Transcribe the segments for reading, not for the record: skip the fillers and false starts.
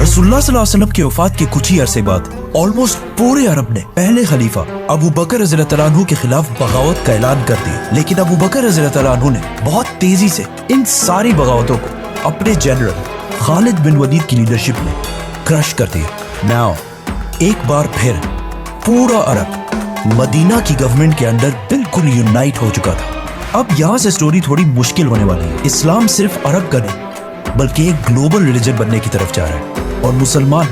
रसूलुल्लाह सल्लल्लाहु अलैहि वसल्लम की वफात के कुछ ही अरसे बाद ऑलमोस्ट पूरे अरब ने पहले खलीफा अबू बकर रज़ियल्लाहु तआला अन्हु के खिलाफ बगावत का ऐलान कर दिया। लेकिन अबू बकर रज़ियल्लाहु तआला अन्हु ने बहुत तेजी से इन सारी बगावतों को अपने जनरल खालिद बिन वलीद की लीडरशिप में क्रश कर दिया। नाउ एक बार फिर पूरा अरब मदीना की गवर्नमेंट के अंडर बिल्कुल यूनाइट हो चुका था। अब यहाँ से स्टोरी थोड़ी मुश्किल होने वाली है। इस्लाम सिर्फ अरब का नहीं बल्कि एक ग्लोबल रिलीजन बनने की तरफ जा रहा है और मुसलमान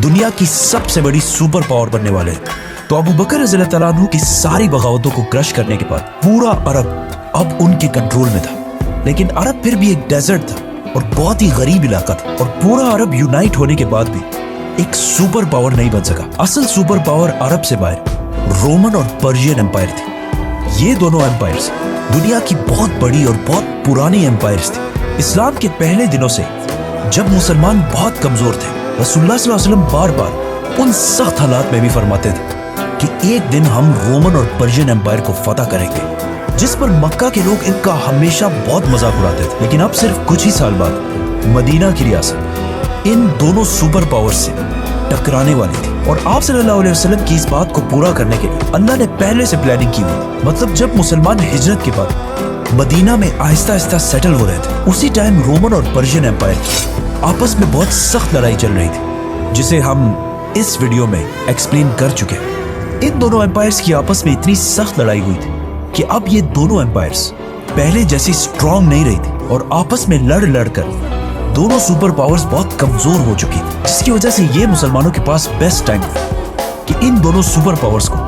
दुनिया की सबसे बड़ी सुपर पावर बनने वाले हैं। तो अबू बकर रज़ियल्लाहु तआला अन्हु की सारी बगावतों को क्रश करने के बाद पूरा अरब अब उनके कंट्रोल में था। लेकिन अरब फिर भी एक डेजर्ट था और बहुत ही गरीब इलाका था और पूरा अरब यूनाइट होने के बाद भी एक सुपर पावर नहीं बन सका। असल सुपर पावर अरब से बाहर रोमन और पर्शियन एम्पायर थी। ये दोनों एम्पायर्स दुनिया की बहुत बड़ी और बहुत पुरानी एम्पायर्स थी। इस्लाम के पहले दिनों से जब मुसलमान बहुत कमजोर थे, रसूलुल्लाह सल्लल्लाहु अलैहि वसल्लम बार बार उन सख्त हालात में भी फरमाते थे कि एक दिन हम रोमन और पर्शियन एम्पायर को फतह करेंगे, जिस पर मक्का के लोग इनका हमेशा बहुत मजाक उड़ाते थे। लेकिन अब सिर्फ कुछ ही साल बाद मदीना की रियासत इन दोनों सुपर पावर्स से टकराने वाली थी और आप सल्लल्लाहु अलैहि वसल्लम की इस बात को पूरा करने के लिए अल्लाह ने पहले से प्लानिंग की हुई। मतलब जब मुसलमान हिजरत के बाद मदीना में आहिस्ता आहिस्ता सेटल हो रहे थे, उसी टाइम रोमन और पर्शियन एम्पायर आपस में बहुत सख्त लड़ाई चल रही थी, जिसे हम इस वीडियो में एक्सप्लेन कर चुके हैं। इन दोनों एम्पायर्स की आपस में इतनी सख्त लड़ाई हुई थी कि अब ये दोनों एम्पायर्स पहले जैसी स्ट्रांग नहीं रही थी और आपस में लड़ लड़ कर दोनों सुपर पावर्स बहुत कमजोर हो चुकी थी, जिसकी वजह से ये मुसलमानों के पास बेस्ट टाइम था कि इन दोनों सुपर पावर्स को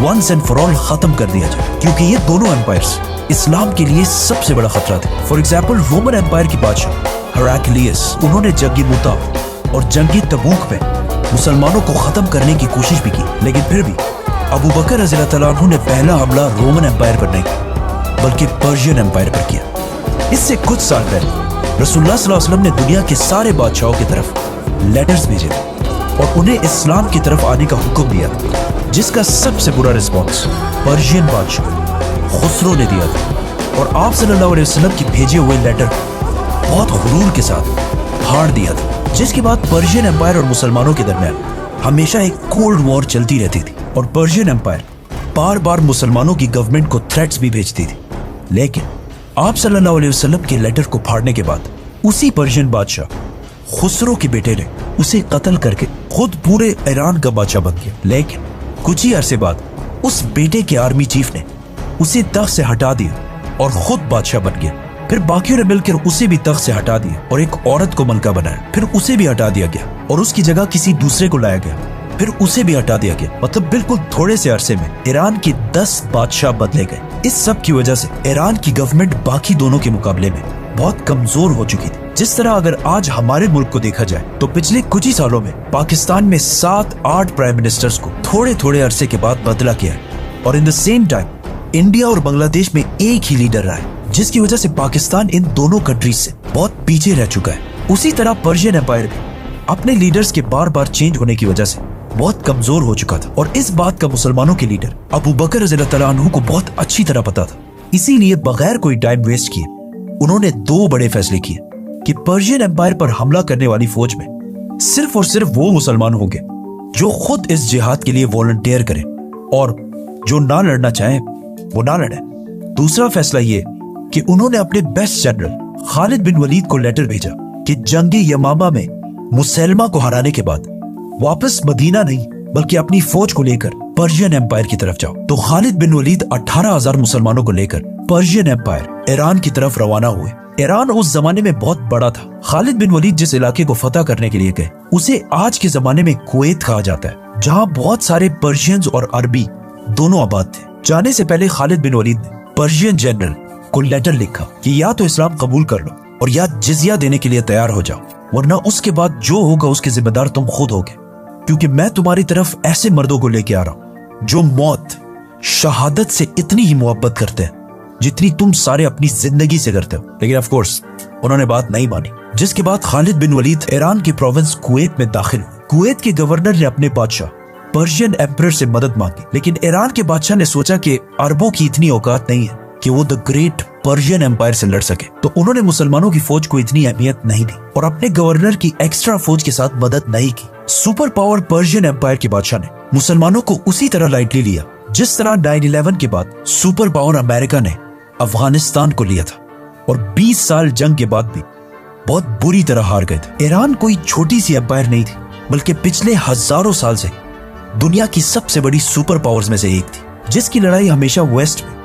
वंस एंड फॉर ऑल खत्म कर दिया जाए, क्योंकि ये दोनों एम्पायर्स इस्लाम के लिए सबसे बड़ा खतरा थे। फॉर एग्जाम्पल रोमन एम्पायर की बादशाह हेराक्लियस, उन्होंने जंगी मुता और जंगी तबूक में मुसलमानों को खत्म करने की कोशिश भी की, लेकिन फिर भी अबू बकर रज़ियल्लाहु तआला अन्हु ने पहला हमला रोमन एम्पायर पर नहीं बल्कि पर्शियन एम्पायर पर किया। इससे कुछ साल पहले रसूलुल्लाह सल्लल्लाहु अलैहि वसल्लम ने दुनिया के सारे बादशाहों की तरफ लेटर्स भेजे थे और उन्हें इस्लाम की तरफ आने का हुक्म दिया, जिसका सबसे बुरा रिस्पॉन्स पर्शियन बादशाह खुसरो ने दिया था और आप सल्लल्लाहु अलैहि वसल्लम की भेजे हुए लेटर बहुत गुरूर के साथ फाड़ दिया था, जिसके बाद पर्शियन एम्पायर और मुसलमानों के दरमियान हमेशा एक कोल्ड वॉर चलती रहती थी और पर्शियन एम्पायर बार बार मुसलमानों की गवर्नमेंट को थ्रेट्स भी भेजती थी। लेकिन आप सल्लल्लाहु अलैहि वसल्लम के लेटर को फाड़ने के बाद उसी पर्शियन बादशाह खुसरो के बेटे ने उसे कत्ल करके खुद पूरे ईरान का बादशाह बन गया। लेकिन कुछ ही अरसे बाद उस बेटे के आर्मी चीफ ने उसे तख्त से हटा दिया और खुद बादशाह बन गया। फिर बाकियों ने मिलकर उसे भी तख्त से हटा दिया और एक औरत को मलका बनाया। फिर उसे भी हटा दिया गया और उसकी जगह किसी दूसरे को लाया गया। फिर उसे भी हटा दिया गया। मतलब बिल्कुल थोड़े से अरसे में ईरान के 10 बादशाह बदले गए। इस सब की वजह से ईरान की गवर्नमेंट बाकी दोनों के मुकाबले में बहुत कमजोर हो चुकी थी। जिस तरह अगर आज हमारे मुल्क को देखा जाए तो पिछले कुछ ही सालों में पाकिस्तान में 7-8 प्राइम मिनिस्टर्स को थोड़े थोड़े अरसे के बाद बदला गया है और in the same time India और बांग्लादेश में एक ही लीडर रहा है, जिसकी वजह से पाकिस्तान इन दोनों कंट्रीज से बहुत पीछे रह चुका है। उसी तरह पर्शियन एम्पायर भी अपने लीडर्स के बार बार चेंज होने की वजह से बहुत कमजोर हो चुका था और इस बात का मुसलमानों के लीडर अबू बकर रज़ियल्लाहु तआला अन्हु को बहुत अच्छी तरह पता था। इसीलिए बगैर कोई टाइम वेस्ट किए उन्होंने 2 बड़े फैसले किए कि पर्शियन एम्पायर पर हमला करने वाली फौज में सिर्फ और सिर्फ वो मुसलमान होंगे जो खुद इस जिहाद के लिए वॉलंटियर करें और जो ना लड़ना चाहें वो ना लड़े। दूसरा फैसला ये कि उन्होंने अपने बेस्ट जनरल खालिद बिन वलीद को लेटर भेजा कि जंगी यमामा में मुसलमा को हराने के बाद वापस मदीना नहीं बल्कि अपनी फौज को लेकर पर्शियन एम्पायर की तरफ जाओ। तो खालिद बिन वलीद 18,000 मुसलमानों को लेकर पर्शियन एम्पायर ईरान की तरफ रवाना हुए। ईरान उस जमाने में बहुत बड़ा था। खालिद बिन वलीद जिस इलाके को फतह करने के लिए गए उसे आज के जमाने में कुवैत कहा जाता है, जहाँ बहुत सारे पर्शियंस और अरबी दोनों आबाद थे। जाने से पहले खालिद बिन वलीद ने पर्शियन जनरल को लेटर लिखा कि या तो इस्लाम कबूल कर लो और या जिजिया देने के लिए तैयार हो जाओ, वरना उसके बाद जो होगा उसके जिम्मेदार तुम खुद होगे, क्योंकि मैं तुम्हारी तरफ ऐसे मर्दों को लेके आ रहा हूं जो मौत शहादत से इतनी ही मोहब्बत करते हैं जितनी तुम सारे अपनी जिंदगी से करते हो। लेकिन ऑफ कोर्स उन्होंने बात नहीं मानी, जिसके बाद खालिद बिन वलीद ईरान की प्रोविंस कुवैत में दाखिल हुए। कुवैत के गवर्नर ने अपने बादशाह पर्शियन एम्परर से मदद मांगी, लेकिन ईरान के बादशाह ने सोचा कि अरबों की इतनी औकात नहीं है कि वो द ग्रेट पर्शियन एम्पायर से लड़ सके, तो उन्होंने मुसलमानों की फौज को इतनी अहमियत नहीं दी और अपने गवर्नर की एक्स्ट्रा फौज के साथ मदद नहीं की। सुपर पावर पर्शियन एम्पायर के बादशाह ने मुसलमानों को उसी तरह लाइटली लिया जिस तरह 9/11 के बाद सुपर पावर अमेरिका ने अफगानिस्तान को लिया था और 20 साल जंग के बाद भी बहुत बुरी तरह हार गए थे। ईरान कोई छोटी सी एम्पायर नहीं थी, बल्कि पिछले हजारों साल से दुनिया की सबसे बड़ी सुपर पावर्स में से एक थी, जिसकी लड़ाई हमेशा वेस्ट में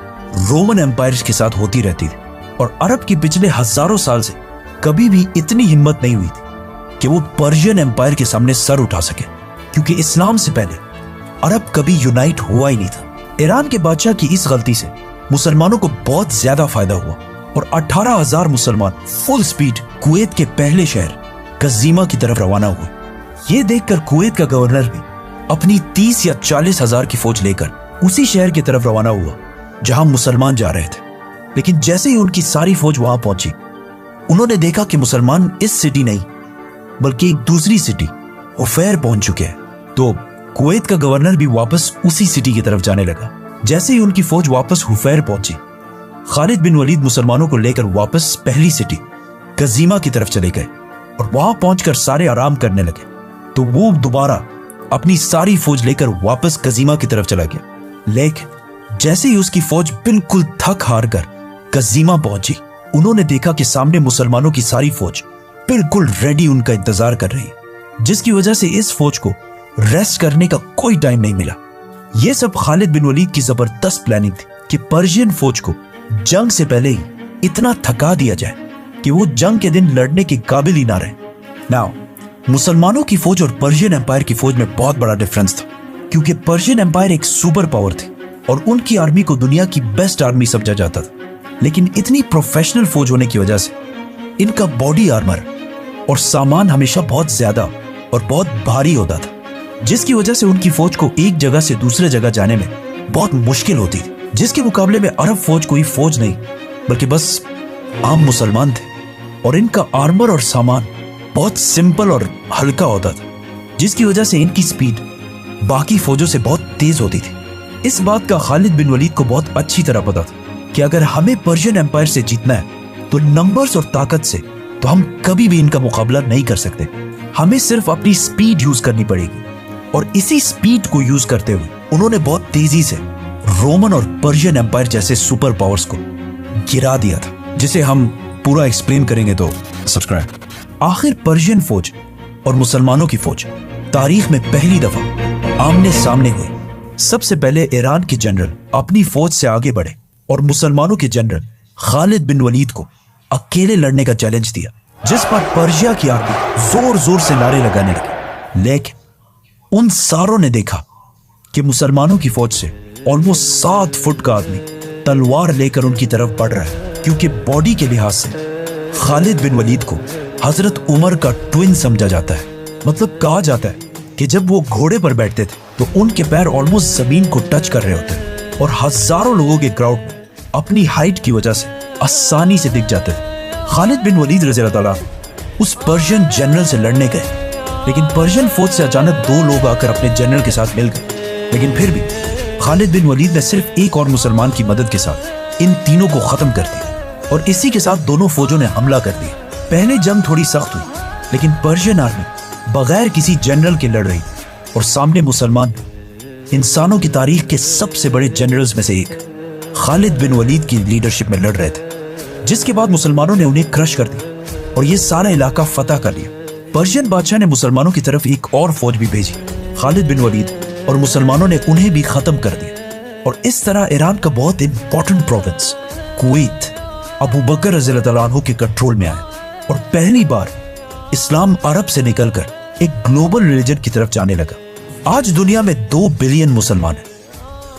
रोमन एम्पायर के साथ होती रहती थी। और अरब की पिछले हजारों साल से कभी भी इतनी हिम्मत नहीं हुई थी कि वो पर्शियन एम्पायर के सामने सर उठा सके, क्योंकि इस्लाम से पहले अरब कभी यूनाइट हुआ ही नहीं था। ईरान के बादशाह की इस गलती से मुसलमानों को बहुत ज्यादा फायदा हुआ और 18,000 मुसलमान फुल स्पीड कुवैत के पहले शहर कज़ीमा की तरफ रवाना हुए। ये देखकर कुवैत का गवर्नर भी अपनी 30 या 40 हजार की फौज लेकर उसी शहर की तरफ रवाना हुआ जहां मुसलमान जा रहे थे। लेकिन जैसे ही उनकी सारी फौज वहां पहुंची, उन्होंने देखा कि मुसलमान इस सिटी नहीं बल्कि एक दूसरी सिटी हुफैर पहुंच चुके हैं। तो कुवैत का गवर्नर भी वापस उसी सिटी की तरफ जाने लगा। जैसे ही उनकी फौज वापस हुफैर पहुंची, खालिद बिन वलीद मुसलमानों को लेकर वापस पहली सिटी कज़ीमा की तरफ चले गए और वहां पहुंचकर सारे आराम करने लगे। तो वो दोबारा अपनी सारी फौज लेकर वापस कज़ीमा की तरफ चला गया। लेकिन जैसे ही उसकी फौज बिल्कुल थक हार कर कज़ीमा पहुंची, उन्होंने देखा कि सामने मुसलमानों की सारी फौज बिल्कुल रेडी उनका इंतजार कर रही है, जिसकी वजह से इस फौज को रेस्ट करने का कोई टाइम नहीं मिला। यह सब खालिद बिन वलीद की जबरदस्त प्लानिंग थी कि पर्शियन फौज को जंग से पहले ही इतना थका दिया जाए कि वो जंग के दिन लड़ने के काबिल ही ना रहे। नाउ मुसलमानों की फौज और पर्शियन एम्पायर की फौज में बहुत बड़ा डिफरेंस था, क्योंकि पर्शियन एम्पायर एक सुपर पावर थी और उनकी आर्मी को दुनिया की बेस्ट आर्मी समझा जाता था। लेकिन इतनी प्रोफेशनल फौज होने की वजह से इनका बॉडी आर्मर और सामान हमेशा बहुत ज्यादा और बहुत भारी होता था, जिसकी वजह से उनकी फौज को एक जगह से दूसरे जगह जाने में बहुत मुश्किल होती थी। जिसके मुकाबले में अरब फौज कोई फौज नहीं बल्कि बस आम मुसलमान थे और इनका आर्मर और सामान बहुत सिंपल और हल्का होता था, जिसकी वजह से इनकी स्पीड बाकी फौजों से बहुत तेज होती थी। इस बात का खालिद बिन वलीद को बहुत अच्छी तरह पता था कि अगर हमें पर्शियन एम्पायर से जीतना है तो नंबर्स और ताकत से तो हम कभी भी इनका मुकाबला नहीं कर सकते। हमें सिर्फ अपनी स्पीड यूज करनी पड़ेगी। और इसी स्पीड को यूज करते हुए उन्होंने बहुत तेजी से रोमन और पर्शियन एम्पायर जैसे सुपर पावर्स को गिरा दिया था, जिसे हम पूरा एक्सप्लेन करेंगे तो सब्सक्राइब। आखिर पर्शियन फौज और मुसलमानों की फौज तारीख में पहली दफा आमने सामने हुई। सबसे पहले ईरान के जनरल अपनी फौज से आगे बढ़े और मुसलमानों के जनरल खालिद बिन वलीद को अकेले लड़ने का चैलेंज दिया, जिस पर पर्शिया की आर्मी जोर जोर से नारे लगाने लगी। लेकिन उन सारों ने देखा कि मुसलमानों की फौज से ऑलमोस्ट 7 फुट का आदमी तलवार लेकर उनकी तरफ बढ़ रहा है, क्योंकि बॉडी के लिहाज से खालिद बिन वलीद को हजरत उमर का ट्विन समझा जाता है। मतलब कहा जाता है कि जब वो घोड़े पर बैठते थे तो उनके पैर ऑलमोस्ट जमीन को टच कर रहे होते और हजारों लोगों के क्राउड में अपनी हाइट की वजह से आसानी से दिख जाते थे। खालिद बिन वलीद रज़ी अल्लाह तआला उस पर्शियन जनरल से लड़ने गए, लेकिन पर्शियन फौज से अचानक 2 लोग आकर अपने जनरल के साथ मिल गए। लेकिन फिर भी खालिद बिन वलीद ने सिर्फ एक और मुसलमान की मदद के साथ इन तीनों को खत्म कर दिया और इसी के साथ दोनों फौजों ने हमला कर दिया। पहले जंग थोड़ी सख्त हुई, लेकिन पर्शियन आर्मी बगैर किसी जनरल के लड़ रही और सामने मुसलमान इंसानों की तारीख के सबसे बड़े जनरल्स में से एक खालिद बिन वलीद की लीडरशिप में लड़ रहे थे, जिसके बाद मुसलमानों ने उन्हें क्रश कर दिया और ये सारा इलाका फतह कर लिया। पर्शियन बादशाह ने मुसलमानों की तरफ एक और फौज भी भेजी, खालिद बिन वलीद, और मुसलमानों ने उन्हें भी खत्म कर दिया। और इस तरह ईरान का बहुत इंपॉर्टेंट प्रोविंस कुवैत अबू बकर रज़ी अल्लाह अन्हु के कंट्रोल में आया और पहली बार इस्लाम अरब से निकलकर एक ग्लोबल रिलीजन की तरफ जाने लगा। आज दुनिया में 2 बिलियन मुसलमान हैं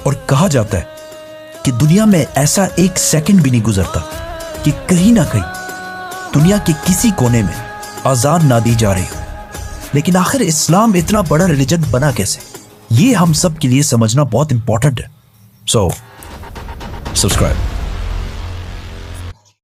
और कहा जाता है कि दुनिया में ऐसा एक सेकंड भी नहीं गुजरता कि कहीं ना कहीं दुनिया के किसी कोने में आजान ना दी जा रही हो। लेकिन आखिर इस्लाम इतना बड़ा रिलीजन बना कैसे, ये हम सब के लिए समझना बहुत इंपॉर्टेंट है। So subscribe.